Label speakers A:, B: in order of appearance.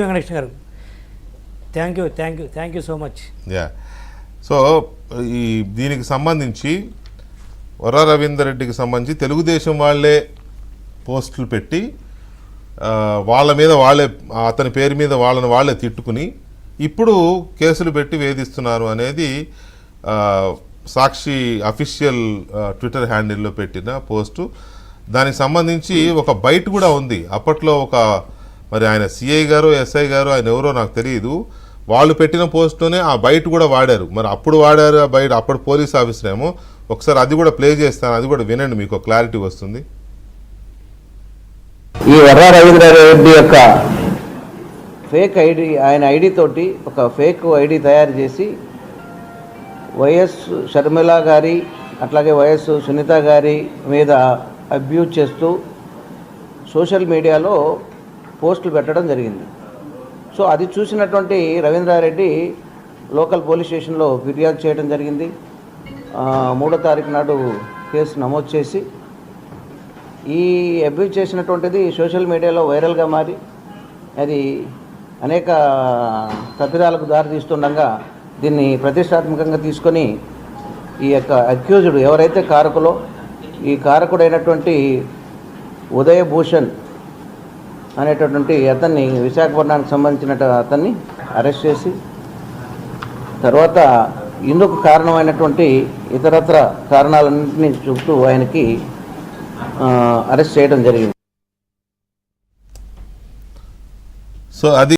A: వెంకటేష్ గారు thank you so much.
B: Yeah, so ఈ దీనికి సంబంధించి వర్రా రవీందర్ రెడ్డికి సంబంధించి తెలుగుదేశం వాళ్ళే పోస్టులు పెట్టి వాళ్ళ మీద వాళ్ళే, అతని పేరు మీద వాళ్ళే తిట్టుకుని ఇప్పుడు కేసులు పెట్టి వేధిస్తున్నారు అనేది సాక్షి అఫీషియల్ ట్విట్టర్ హ్యాండిల్లో పెట్టిన పోస్టు. దానికి సంబంధించి ఒక బైట్ కూడా ఉంది. అప్పట్లో మరి ఆయన సిఐ గారు ఎస్ఐ గారు ఆయన ఎవరో నాకు తెలియదు, వాళ్ళు పెట్టిన పోస్టులోనే ఆ బైట్ కూడా వాడారు. మరి అప్పుడు వాడారు ఆ బైట్, అప్పుడు పోలీస్ ఆఫీసర్ ఏమో. ఒకసారి అది కూడా ప్లే చేస్తాను, అది కూడా వినండి, మీకు క్లారిటీ వస్తుంది.
C: ఈ వర్రా రవీంద్రారెడ్డి యొక్క ఫేక్ ఐడి, ఆయన ఐడి తోటి ఒక ఫేక్ ఐడి తయారు చేసి వైఎస్ షర్మిల గారి అట్లాగే వైఎస్ సునీత గారి మీద అబ్యూజ్ చేస్తూ సోషల్ మీడియాలో పోస్టులు పెట్టడం జరిగింది. సో అది చూసినటువంటి రవీంద్రారెడ్డి లోకల్ పోలీస్ స్టేషన్లో ఫిర్యాదు చేయడం జరిగింది. 3వ తారీఖు నాడు కేసు నమోదు చేసి ఈ అబ్యూజ్ చేసినటువంటిది సోషల్ మీడియాలో వైరల్గా మారి అది అనేక తప్పిదాలకు దారితీస్తుండగా దీన్ని ప్రతిష్టాత్మకంగా తీసుకొని ఈ యొక్క అక్యూజ్డ్ ఎవరైతే కారకులో ఈ కారకుడైనటువంటి ఉదయ్ భూషణ్ అనేటటువంటి అతన్ని, విశాఖపట్నానికి సంబంధించిన అతన్ని అరెస్ట్ చేసి తర్వాత ఇందుకు కారణమైనటువంటి ఇతరత్ర కారణాలన్నింటినీ చూపుతూ ఆయనకి అరెస్ట్ చేయడం జరిగింది.
B: సో అది